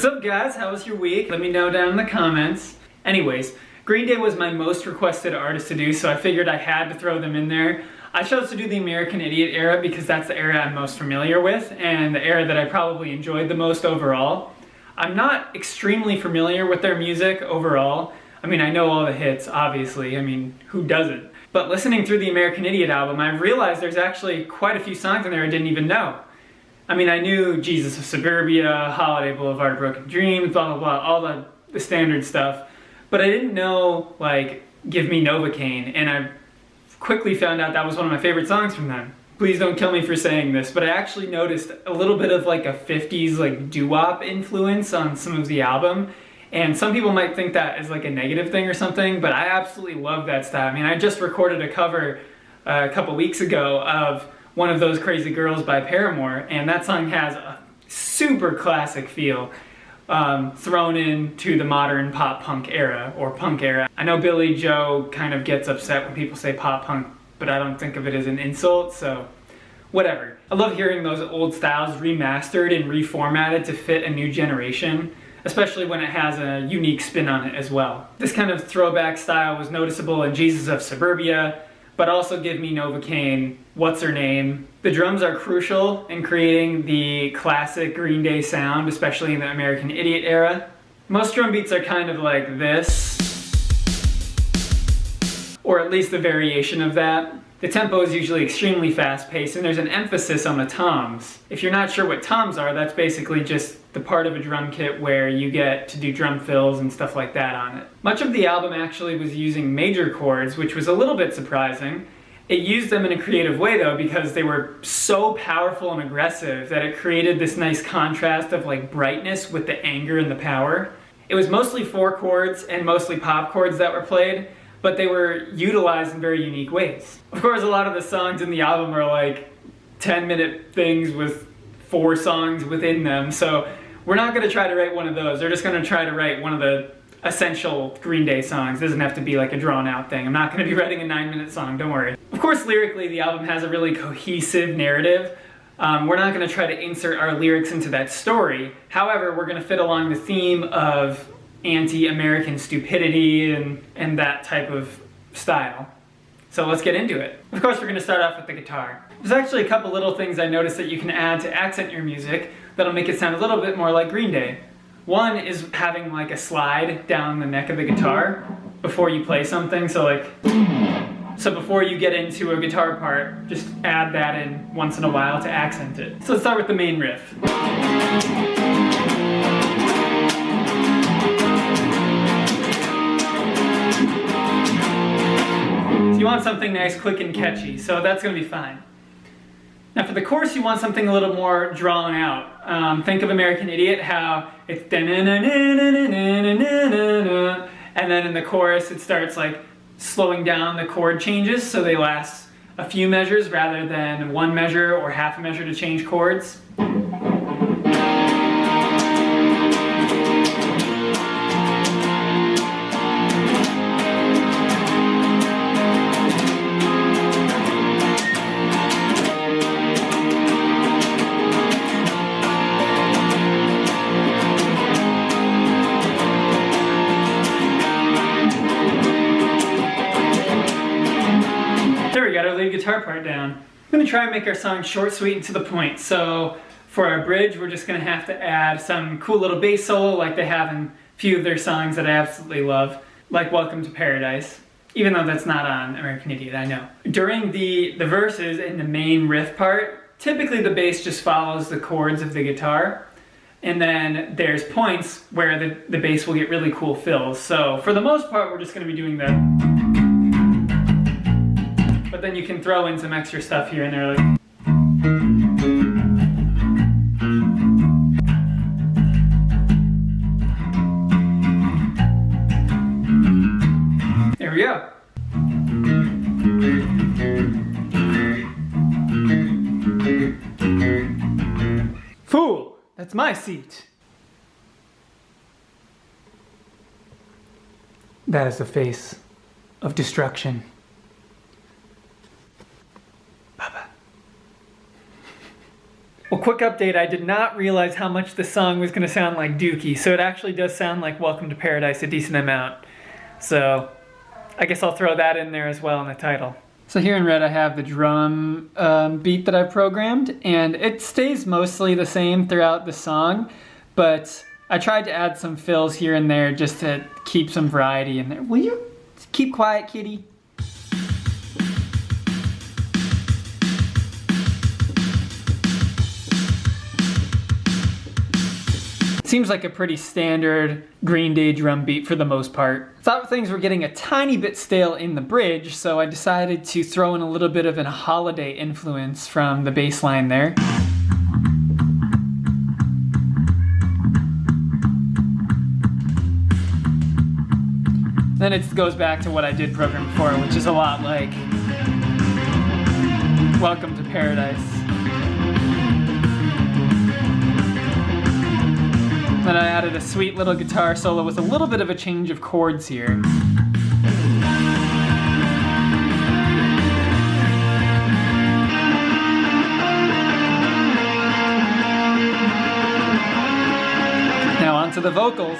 What's up guys, how was your week? Let me know down in the comments. Anyways, Green Day was my most requested artist to do, so I figured I had to throw them in there. I chose to do the American Idiot era because that's the era I'm most familiar with and the era that I probably enjoyed the most overall. I'm not extremely familiar with their music overall. I mean, I know all the hits, obviously. I mean, who doesn't? But listening through the American Idiot album, I realized there's actually quite a few songs in there I didn't even know. I mean, I knew Jesus of Suburbia, Holiday Boulevard, Broken Dreams, blah, blah, blah, all the standard stuff. But I didn't know, like, Give Me Novocaine, and I quickly found out that was one of my favorite songs from them. Please don't kill me for saying this, but I actually noticed a little bit of like a 50s like doo-wop influence on some of the album. And some people might think that is like a negative thing or something, but I absolutely love that style. I mean, I just recorded a cover a couple weeks ago of One of Those Crazy Girls by Paramore, and that song has a super classic feel thrown into the modern pop punk era, or punk era. I know Billy Joe kind of gets upset when people say pop punk, but I don't think of it as an insult, so whatever. I love hearing those old styles remastered and reformatted to fit a new generation, especially when it has a unique spin on it as well. This kind of throwback style was noticeable in Jesus of Suburbia, but also Give Me Novocaine, What's Her Name. The drums are crucial in creating the classic Green Day sound, especially in the American Idiot era. Most drum beats are kind of like this, or at least a variation of that. The tempo is usually extremely fast-paced, and there's an emphasis on the toms. If you're not sure what toms are, that's basically just the part of a drum kit where you get to do drum fills and stuff like that on it. Much of the album actually was using major chords, which was a little bit surprising. It used them in a creative way though, because they were so powerful and aggressive that it created this nice contrast of like brightness with the anger and the power. It was mostly 4 chords and mostly pop chords that were played, but they were utilized in very unique ways. Of course, a lot of the songs in the album are like 10-minute things with 4 songs within them, so we're not going to try to write one of those. They're just going to try to write one of the essential Green Day songs. It doesn't have to be like a drawn-out thing. I'm not going to be writing a 9-minute song, don't worry. Of course, lyrically, the album has a really cohesive narrative. We're not going to try to insert our lyrics into that story. However, we're going to fit along the theme of anti-American stupidity and that type of style. So let's get into it. Of course, we're going to start off with the guitar. There's actually a couple little things I noticed that you can add to accent your music that'll make it sound a little bit more like Green Day. One is having like a slide down the neck of the guitar before you play something, so before you get into a guitar part, just add that in once in a while to accent it. So let's start with the main riff. You want something nice, quick, and catchy, so that's going to be fine. Now for the chorus, you want something a little more drawn out. Think of American Idiot, how it's and then in the chorus it starts like slowing down the chord changes so they last a few measures rather than one measure or half a measure to change chords. Lead guitar part down. I'm going to try and make our song short, sweet, and to the point. So for our bridge, we're just going to have to add some cool little bass solo like they have in a few of their songs that I absolutely love, like Welcome to Paradise, even though that's not on American Idiot, I know. During the verses in the main riff part, typically the bass just follows the chords of the guitar, and then there's points where the bass will get really cool fills. So for the most part, we're just going to be doing the... But then you can throw in some extra stuff here and there, like... There we go. Fool! That's my seat. That is the face of destruction. Well, quick update, I did not realize how much the song was going to sound like Dookie, so it actually does sound like Welcome to Paradise a decent amount. So I guess I'll throw that in there as well in the title. So here in red I have the drum beat that I programmed, and it stays mostly the same throughout the song, but I tried to add some fills here and there just to keep some variety in there. Will you keep quiet, kitty? Seems like a pretty standard Green Day drum beat for the most part. Thought things were getting a tiny bit stale in the bridge, so I decided to throw in a little bit of a holiday influence from the bass line there. Then it goes back to what I did program before, which is a lot like Welcome to Paradise. Then I added a sweet little guitar solo with a little bit of a change of chords here. Now on to the vocals.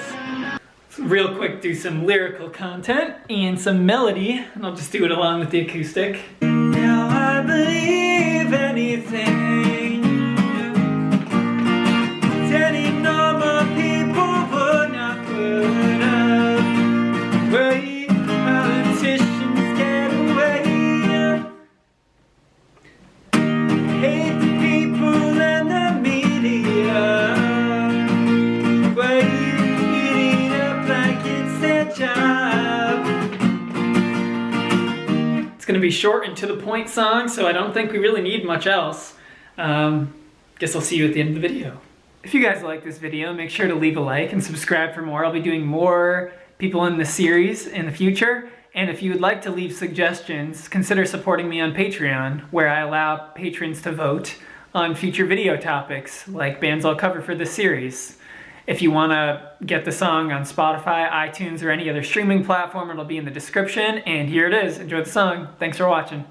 So real quick, do some lyrical content and some melody, and I'll just do it along with the acoustic. Now I believe anything. It's going to be short and to the point song, so I don't think we really need much else. Guess I'll see you at the end of the video. If you guys like this video, make sure to leave a like and subscribe for more. I'll be doing more people in the series in the future. And if you would like to leave suggestions, consider supporting me on Patreon, where I allow patrons to vote on future video topics, like bands I'll cover for this series. If you want to get the song on Spotify, iTunes, or any other streaming platform, it'll be in the description. And here it is. Enjoy the song. Thanks for watching.